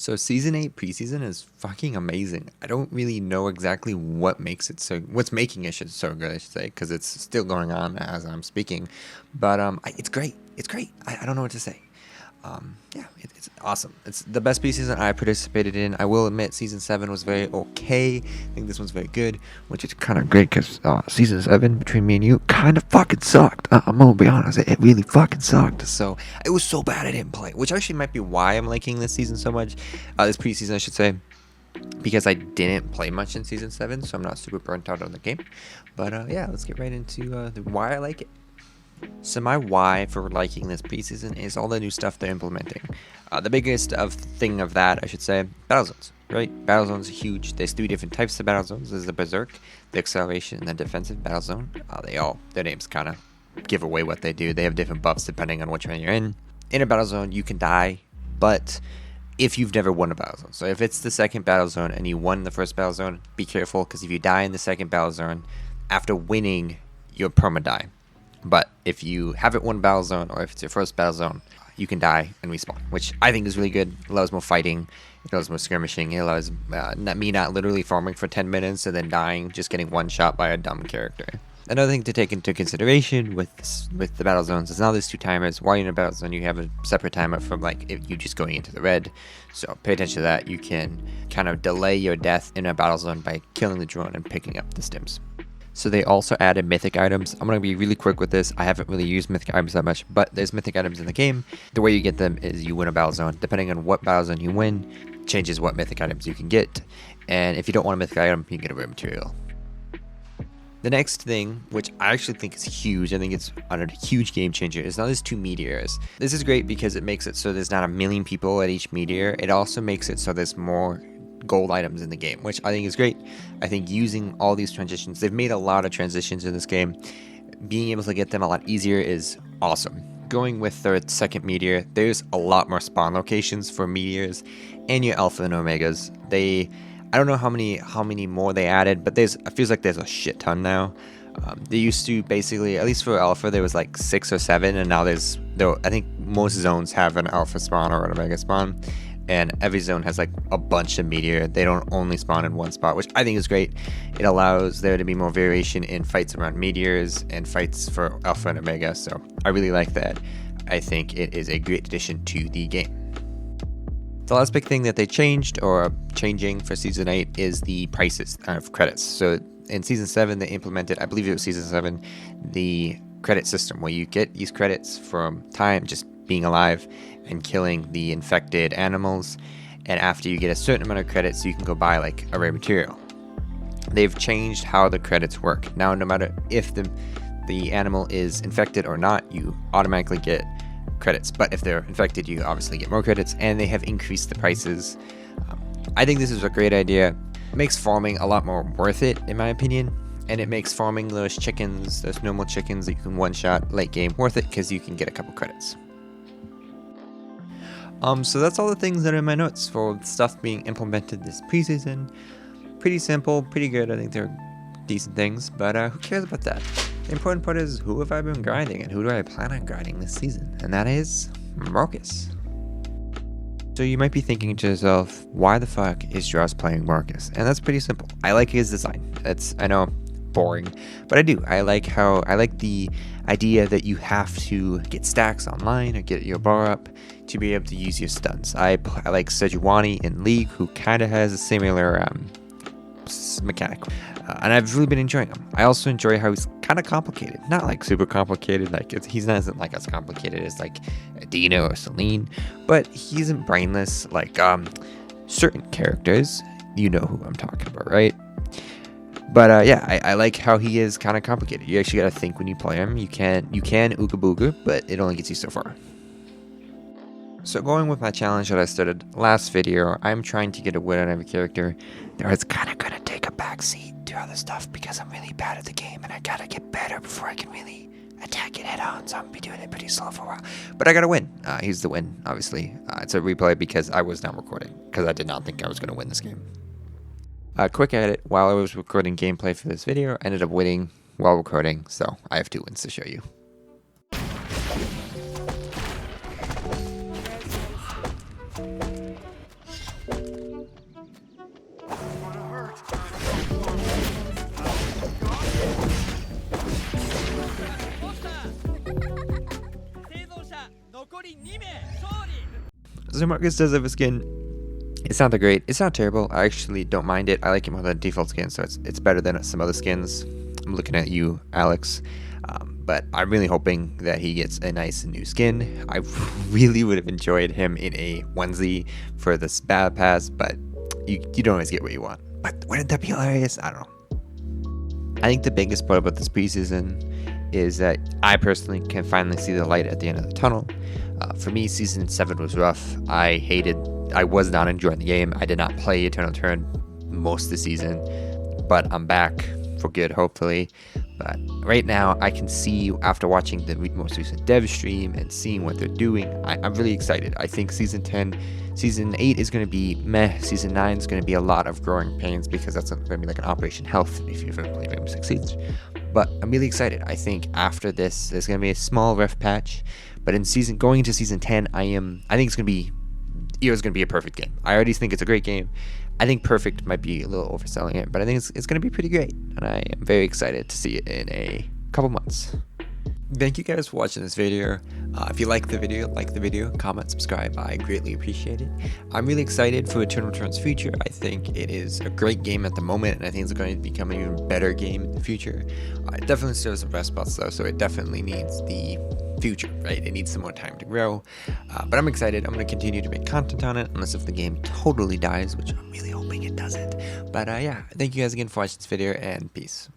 So season 8 preseason is fucking amazing. I don't really know exactly what's making it so good, I should say, because it's still going on as I'm speaking. But it's great. It's great. I don't know what to say. Yeah, it's awesome. It's the best preseason I participated in. I will admit season 7 was very okay. I think this one's very good, which is kind of great because season 7, between me and you, kind of fucking sucked. I'm gonna be honest, it really fucking sucked. So it was so bad I didn't play, which actually might be why I'm liking this season so much. This preseason, I should say, because I didn't play much in season 7, so I'm not super burnt out on the game. But yeah, let's get right into why I like it. So my why for liking this preseason is all the new stuff they're implementing. The biggest thing of that, I should say, battle zones, right? Battle zones are huge. There's 3 different types of battle zones. There's the Berserk, the Acceleration, and the Defensive battle zone. Their names kind of give away what they do. They have different buffs depending on which one you're in. In a battle zone, you can die, but if you've never won a battle zone. So if it's the second battle zone and you won the first battle zone, be careful, because if you die in the second battle zone, after winning, you'll perma-die. But if you haven't won battle zone, or if it's your first battle zone, you can die and respawn, which I think is really good. It allows more fighting, it allows more skirmishing, it allows me not literally farming for 10 minutes and then dying, just getting one shot by a dumb character. Another thing to take into consideration with the battle zones is now there's 2 timers. While you're in a battle zone, you have a separate timer from like if you just going into the red. So pay attention to that. You can kind of delay your death in a battle zone by killing the drone and picking up the stims. So they also added mythic items. I'm going to be really quick with this. I haven't really used mythic items that much, but there's mythic items in the game. The way you get them is you win a battle zone. Depending on what battle zone you win, changes what mythic items you can get. And if you don't want a mythic item, you can get a rare material. The next thing, which I actually think is huge, I think it's a huge game changer, is now there's 2 meteors. This is great because it makes it so there's not a million people at each meteor. It also makes it so there's more gold items in the game, which I think is great. I think using all these transitions, they've made a lot of transitions in this game. Being able to get them a lot easier is awesome. Going with their second meteor, there's a lot more spawn locations for meteors and your alpha and omegas. I don't know how many more they added, but it feels like there's a shit ton now. They used to basically, at least for alpha, there was like 6 or 7, and now I think most zones have an alpha spawn or an omega spawn. And every zone has like a bunch of meteor. They don't only spawn in one spot, which I think is great. It allows there to be more variation in fights around meteors and fights for alpha and omega. So I really like that. I think it is a great addition to the game. The last big thing that they changed or are changing for season 8 is the prices of credits. So in season 7, they implemented, I believe it was season 7, the credit system where you get these credits from time just being alive and killing the infected animals, and after you get a certain amount of credits you can go buy like a rare material. They've changed how the credits work. Now no matter if the animal is infected or not, you automatically get credits, but if they're infected you obviously get more credits, and they have increased the prices. I think this is a great idea. It makes farming a lot more worth it in my opinion, and it makes farming those normal chickens that you can one shot late game worth it because you can get a couple credits. So that's all the things that are in my notes for stuff being implemented this preseason. Pretty simple, pretty good. I think they're decent things, but who cares about that? The important part is who have I been grinding and who do I plan on grinding this season? And that is Marcus. So you might be thinking to yourself, why the fuck is Joss playing Marcus? And that's pretty simple. I like his design. I know, boring, but I do. I like the idea that you have to get stacks online or get your bar up to be able to use your stuns. I like Sejuani in League, who kind of has a similar mechanic, and I've really been enjoying him. I also enjoy how he's kind of complicated, not like super complicated, like he's not like as complicated as like Dina or Celine, but he isn't brainless like certain characters. You know who I'm talking about, right? But yeah, I like how he is kind of complicated. You actually gotta think when you play him. You can Ooga Booga, but it only gets you so far. So going with my challenge that I started last video, I'm trying to get a win on every character. There is kind of gonna take a backseat to other stuff because I'm really bad at the game and I gotta get better before I can really attack it head on. So I'm gonna be doing it pretty slow for a while. But I gotta win. He's the win, obviously. It's a replay because I was not recording because I did not think I was gonna win this game. Quick edit, while I was recording gameplay for this video, I ended up winning while recording, so I have 2 wins to show you. Zermarcus does have a skin. It's not that great. It's not terrible. I actually don't mind it. I like him on the default skin, so it's better than some other skins. I'm looking at you, Alex. But I'm really hoping that he gets a nice new skin. I really would have enjoyed him in a onesie for this Battle Pass, but you don't always get what you want. But wouldn't that be hilarious? I don't know. I think the biggest part about this preseason is that I personally can finally see the light at the end of the tunnel. For me, Season 7 was rough. I was not enjoying the game. I did not play Eternal Turn most of the season, but I'm back for good, hopefully. But right now, I can see, after watching the most recent dev stream and seeing what they're doing, I'm really excited. I think Season 8 is going to be meh. Season 9 is going to be a lot of growing pains because that's going to be like an Operation Health if you've ever played Rainbow Six Siege. But I'm really excited. I think after this, there's going to be a small rough patch. But going into Season 10, I think it's going to be a perfect game. I already think it's a great game. I think perfect might be a little overselling it, but I think it's going to be pretty great, and I am very excited to see it in a couple months. Thank you guys for watching this video. If you like the video, comment, subscribe. I greatly appreciate it. I'm really excited for Eternal Turn's future. I think it is a great game at the moment, and I think it's going to become an even better game in the future. It definitely still has some rest spots though, so it definitely needs the future, right? It needs some more time to grow. But I'm excited. I'm going to continue to make content on it, unless if the game totally dies, which I'm really hoping it doesn't. But yeah, thank you guys again for watching this video, and peace.